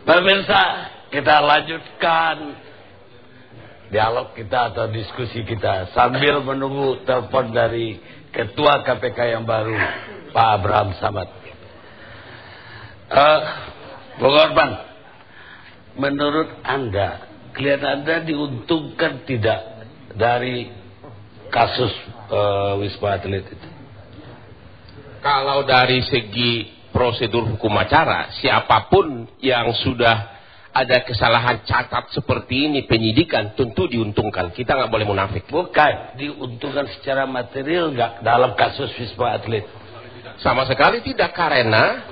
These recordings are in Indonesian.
Pemirsa, kita lanjutkan dialog kita atau diskusi kita sambil menunggu telepon dari Ketua KPK yang baru, Pak Abraham Samad. Bung Orban, menurut Anda, klien Anda diuntungkan tidak dari kasus Wisma Atlet itu? Kalau dari segi prosedur hukum acara, siapapun yang sudah ada kesalahan catat seperti ini penyidikan tentu diuntungkan. Kita nggak boleh munafik. Bukan diuntungkan secara material nggak dalam kasus Wisma Atlet? Sama sekali tidak, karena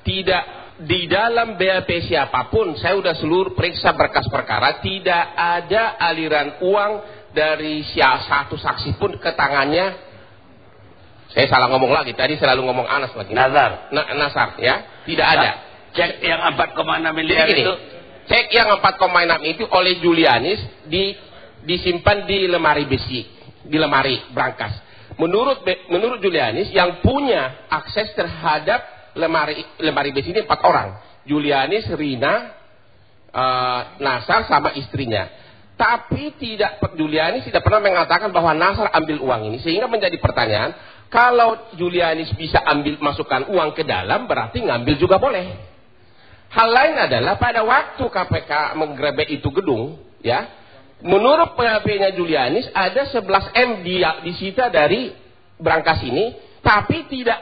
tidak di dalam BAP siapapun. Saya sudah seluruh periksa berkas perkara, tidak ada aliran uang dari satu saksi pun ke tangannya. Saya salah ngomong lagi, tadi selalu ngomong Anas lagi. Nasar, ya, tidak ada. Cek yang 4,6 miliar itu. Cek yang 4,6 itu oleh Julianis disimpan di lemari besi, di lemari brankas. Menurut Julianis yang punya akses terhadap lemari besi ini 4 orang. Julianis, Rina, Nasar sama istrinya. Tapi Julianis tidak pernah mengatakan bahwa Nasar ambil uang ini, sehingga menjadi pertanyaan, kalau Julianis bisa masukkan uang ke dalam, berarti ngambil juga boleh. Hal lain adalah pada waktu KPK menggerebek itu gedung, ya, menurut PHP-nya Julianis ada 11 M disita dari brankas ini, tapi tidak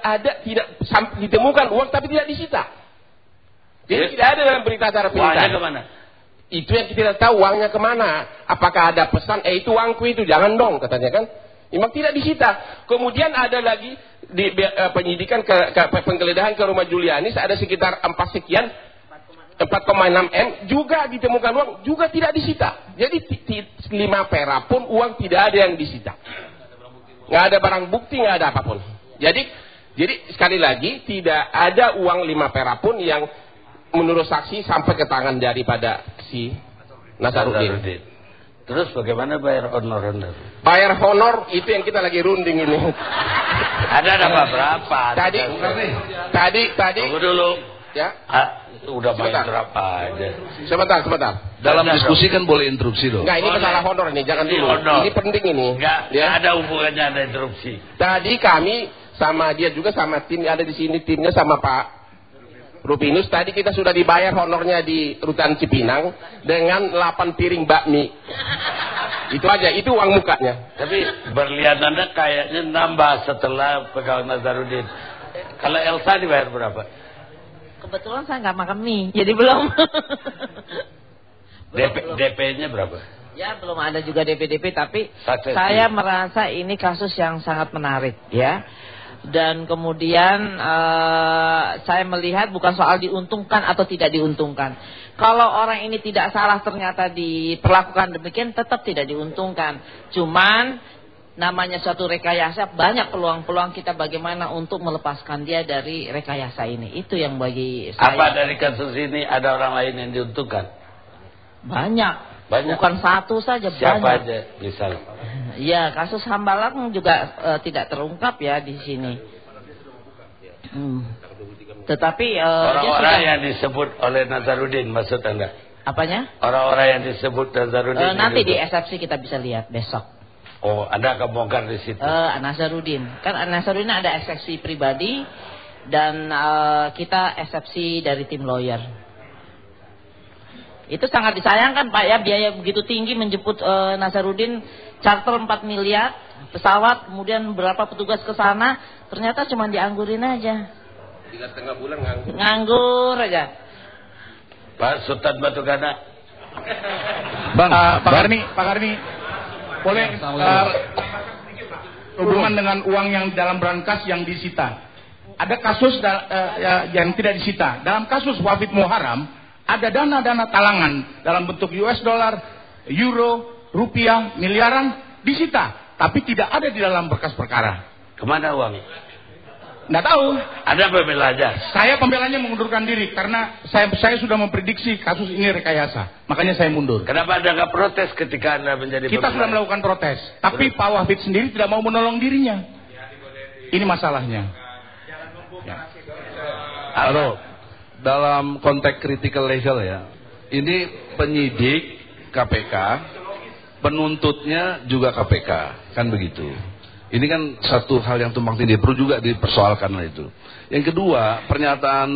ditemukan uang, tapi tidak disita. Jadi tidak ada dalam berita acara penyitaan. Uangnya kemana? Itu yang kita tidak tahu uangnya kemana. Apakah ada pesan? Itu uangku itu, jangan dong, katanya kan. Memang tidak disita. Kemudian ada lagi di penyidikan penggeledahan ke rumah Julianis ada sekitar 4,6 M juga ditemukan uang, juga tidak disita. Jadi 5 perak pun uang tidak ada yang disita. Nggak ada barang bukti, nggak ada apapun. Jadi sekali lagi tidak ada uang 5 perak pun yang menurut saksi sampai ke tangan daripada si Nasaruddin. Terus bagaimana bayar honor? Bayar honor itu yang kita lagi runding ini. Ada berapa? Tadi. Tunggu dulu. Ya. Udah bayar berapa aja? Sebentar. Dalam diskusi kan boleh interupsi dong. Enggak, ini masalah honor nih, jangan dulu. Ini penting ini. Enggak, ya. Ada hubungannya ada interupsi. Tadi kami sama dia juga sama tim ada di sini, timnya sama Pak Rupinus. Tadi kita sudah dibayar honornya di Rutan Cipinang dengan 8 piring bakmi. Itu aja, itu uang mukanya. Tapi berlian Anda kayaknya nambah setelah pegawai Nasaruddin. Kalau Elsa dibayar berapa? Kebetulan saya nggak makan mie, jadi belum. DP-nya berapa? Ya belum ada juga DP, tapi saya merasa ini kasus yang sangat menarik, ya. Dan kemudian saya melihat bukan soal diuntungkan atau tidak diuntungkan. Kalau orang ini tidak salah ternyata diperlakukan demikian, tetap tidak diuntungkan. Cuman namanya suatu rekayasa, banyak peluang-peluang kita bagaimana untuk melepaskan dia dari rekayasa ini. Itu yang bagi saya. Apa dari kasus ini ada orang lain yang diuntungkan? Banyak. Bukan satu saja. Siapa banyak. aja misalnya? Ya, kasus Hambalang juga tidak terungkap ya di sini. Tetapi orang-orang yang disebut oleh Nasaruddin, maksud Anda? Apanya? Orang-orang yang disebut Nasaruddin. Nanti di eksepsi kita bisa lihat besok. Oh, Anda akan bongkar di situ. Nasaruddin. Kan Nasaruddin ada eksepsi pribadi dan kita eksepsi dari tim lawyer. Itu sangat disayangkan Pak ya, biaya begitu tinggi menjemput Nasaruddin, charter 4 miliar, pesawat, kemudian berapa petugas ke sana, ternyata cuma dianggurin aja. 3,5 bulan nganggur. Nganggur aja. Pak Sultan Batugana. Pak Karni, boleh hubungan dengan uang yang dalam brankas yang disita. Ada kasus yang tidak disita. Dalam kasus Wafid Muharram ada dana-dana talangan dalam bentuk US dollar, euro, rupiah, miliaran disita, tapi tidak ada di dalam berkas perkara. Kemana uang? Nggak tahu. Ada pembelanya. Saya pembelanya mengundurkan diri karena saya sudah memprediksi kasus ini rekayasa. Makanya saya mundur. Kenapa Anda nggak protes ketika Anda menjadi Kita sudah melakukan protes, tapi Pak Wafid sendiri tidak mau menolong dirinya. Ini masalahnya. Ya. Halo. dalam konteks critical legal ya. Ini penyidik KPK, penuntutnya juga KPK, kan begitu. Ini kan satu hal yang tumpang tindih, perlu juga dipersoalkan itu. Yang kedua, pernyataan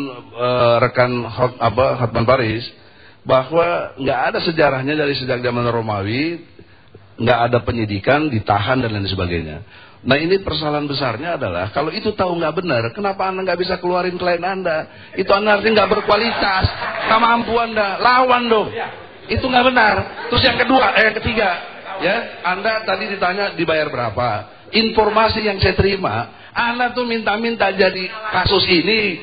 rekan Hotman Paris bahwa nggak ada sejarahnya dari sejak zaman Romawi, nggak ada penyidikan, ditahan dan lain sebagainya. Nah ini persoalan besarnya adalah kalau itu tahu nggak benar, kenapa Anda nggak bisa keluarin klien Anda? Itu Anda artinya nggak berkualitas, nggak mampu Anda, lawan dong. Itu nggak benar. Terus yang ketiga, ya Anda tadi ditanya dibayar berapa? Informasi yang saya terima, Anda tuh minta-minta jadi kasus ini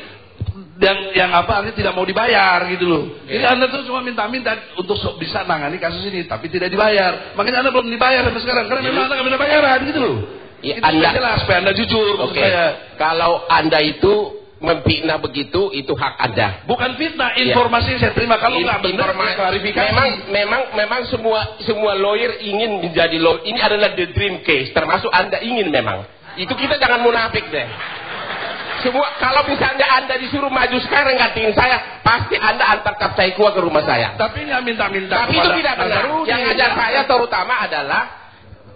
yang artinya tidak mau dibayar gitu loh. Jadi Anda tuh cuma minta-minta untuk bisa nangani kasus ini, tapi tidak dibayar. Makanya Anda belum dibayar sampai sekarang karena memang Anda nggak bisa bayaran gitu loh. Ya, itu Anda jelas supaya Anda jujur. Kalau Anda itu memfitnah begitu, itu hak Anda. Bukan fitnah, informasi yang saya terima. Kalau nggak benar, klarifikasi. Memang semua lawyer ingin menjadi lawyer. Ini adalah the dream case, termasuk Anda ingin memang. Itu kita jangan munafik deh. Kalau misalnya Anda disuruh maju sekarang gantiin saya, pasti Anda antar Kapsaikua ke rumah saya. Tapi nggak minta-minta. Tapi itu tidak benar. Yang ngajar saya terutama adalah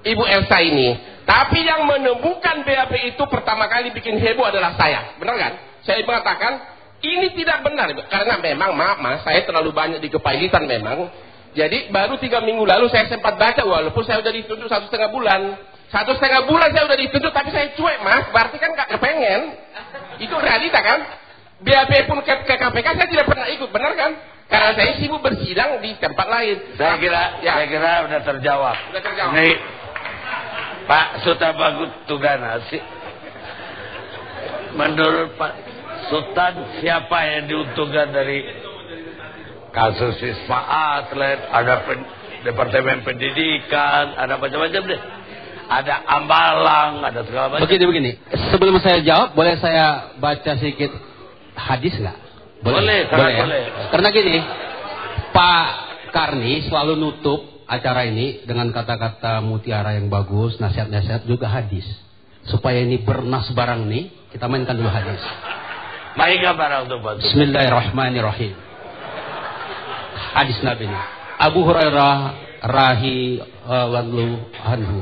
Ibu Elsa ini. Tapi yang menemukan BAP itu pertama kali bikin heboh adalah saya. Benar kan? Saya mengatakan ini tidak benar. Karena memang maaf mas, saya terlalu banyak di kepailitan memang. Jadi baru 3 minggu lalu saya sempat baca, walaupun saya sudah dituntut 1,5 bulan. 1,5 bulan saya sudah dituntut, tapi saya cuek mas. Berarti kan gak kepengen. Itu realita kan? BAP pun ke KPK saya tidak pernah ikut, benar kan? Karena saya sibuk bersidang di tempat lain. Saya kira sudah terjawab. Nih, Pak Sutabagut Tugana sih. Menurut Pak Sultan, siapa yang diuntungkan dari kasus Wisma Atlet? Ada Departemen Pendidikan, ada macam-macam deh. Ada Ambalang, ada segala macam. Begini. Sebelum saya jawab, boleh saya baca sedikit hadis nggak? Boleh. Ya? Karena gini, Pak Karni selalu nutup acara ini dengan kata-kata mutiara yang bagus, nasihat-nasihat juga hadis. Supaya ini bernas barang nih, kita mainkan dulu hadis. Mainkan barang tuh Pak. Bismillahirrahmanirrahim. Hadis Nabi ini. Abu Hurairah radhiyallahu anhu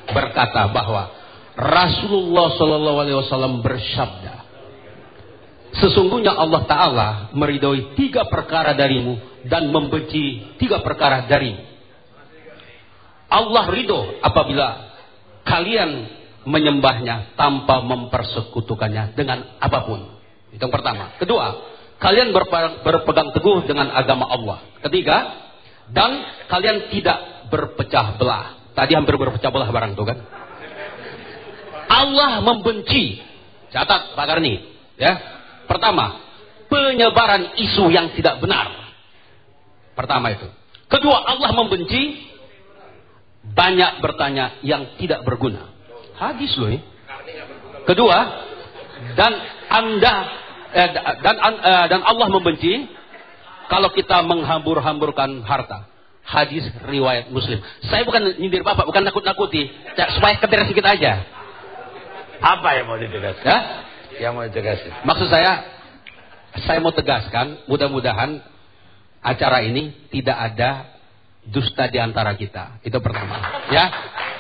berkata bahwa Rasulullah SAW bersabda, sesungguhnya Allah Ta'ala meridhoi 3 perkara darimu dan membenci 3 perkara darimu. Allah ridho apabila kalian menyembahnya tanpa mempersekutukannya dengan apapun. Itu yang pertama. Kedua, kalian berpegang teguh dengan agama Allah. Ketiga, dan kalian tidak berpecah belah. Tadi hampir berpecah belah barang itu kan. Allah membenci. Catat Pak Karni, ya. Pertama, penyebaran isu yang tidak benar. Pertama itu. Kedua, Allah membenci banyak bertanya yang tidak berguna. Hadis loh ya. Kedua, dan Allah membenci kalau kita menghambur-hamburkan harta. Hadis riwayat Muslim. Saya bukan nyindir Bapak, bukan nakut-nakuti, supaya ketir sedikit aja. Apa yang mau ditegaskan? Ya? Yang mau ditegaskan. Maksud saya mau tegaskan, mudah-mudahan acara ini tidak ada dusta di antara kita. Itu pertama. Ya,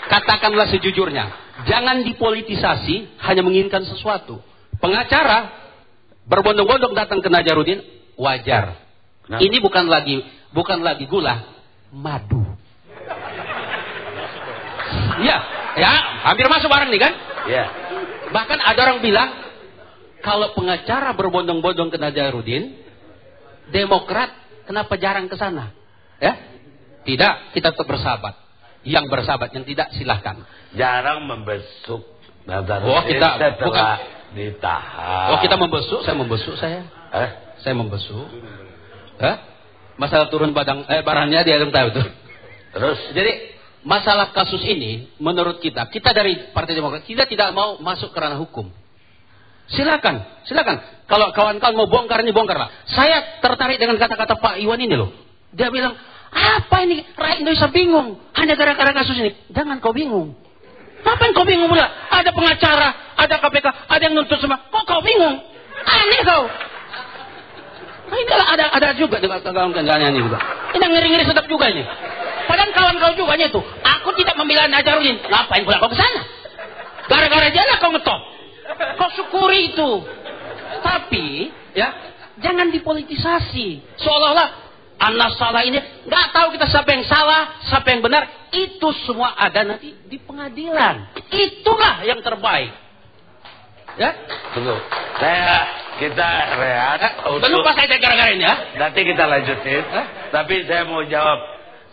katakanlah sejujurnya. Jangan dipolitisasi hanya menginginkan sesuatu. Pengacara berbondong-bondong datang ke Najarudin, wajar. Kenapa? Ini bukan lagi gula, madu. Ya, hampir masuk barang nih kan? Ya. Bahkan ada orang bilang, kalau pengacara berbondong-bondong ke Najarudin, Demokrat kenapa jarang ke sana? Ya? Tidak, kita tetap bersahabat. Yang bersahabat, yang tidak silahkan. Jarang membesuk Najarudin. Oh, kita bukan ditahan. Oh, kita membesuk, saya. Saya membesuk. Masalah turun barangnya dia belum tahu tuh. Terus, jadi masalah kasus ini menurut kita dari Partai Demokrat, kita tidak mau masuk ke ranah hukum. Silakan. Kalau kawan-kawan mau bongkar, ini bongkarlah. Saya tertarik dengan kata-kata Pak Iwan ini loh. Dia bilang, apa ini rakyat Indonesia bingung hanya gara-gara kasus ini. Jangan kau bingung. Apa yang kau bingung pula? Ada pengacara, ada KPK, ada yang nuntut semua. Kok kau bingung? Aneh kau. Nah, ini ada juga dengan kawan-kawannya ini juga. Ini ngeri-ngeri sedap juga ini. Padahal kawan kau juga nih tuh. Aku tidak membela Nazarudin. Ngapain pula kau ke sana? Gara-gara dia lah kau ngetop. Kau syukuri itu. Tapi ya jangan dipolitisasi. Seolah-olah anak salah ini nggak tahu kita siapa yang salah, siapa yang benar. Itu semua ada nanti di pengadilan. Itulah yang terbaik. Ya, tunggu. Kita rehat. Lupa saya gara-gara ini ya. Nanti kita lanjutin. Tapi saya mau jawab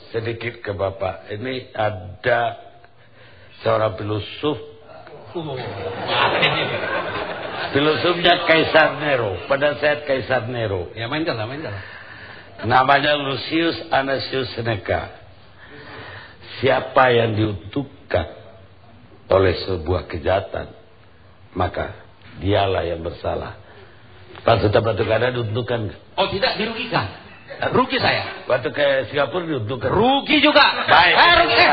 sedikit ke Bapak. Ini ada seorang filosof. Filosofnya Kaisar Nero. Pada saat Kaisar Nero. Ya mainkan lah. Namanya Lucius Anasius Seneca. Siapa yang diuntungkan oleh sebuah kejahatan, maka dialah yang bersalah. Pas sudah batu kada diuntungkan. Oh tidak, dirugikan. Rugi saya. Waktu ke Singapura diuntungkan. Rugi juga. Baik. Rugi.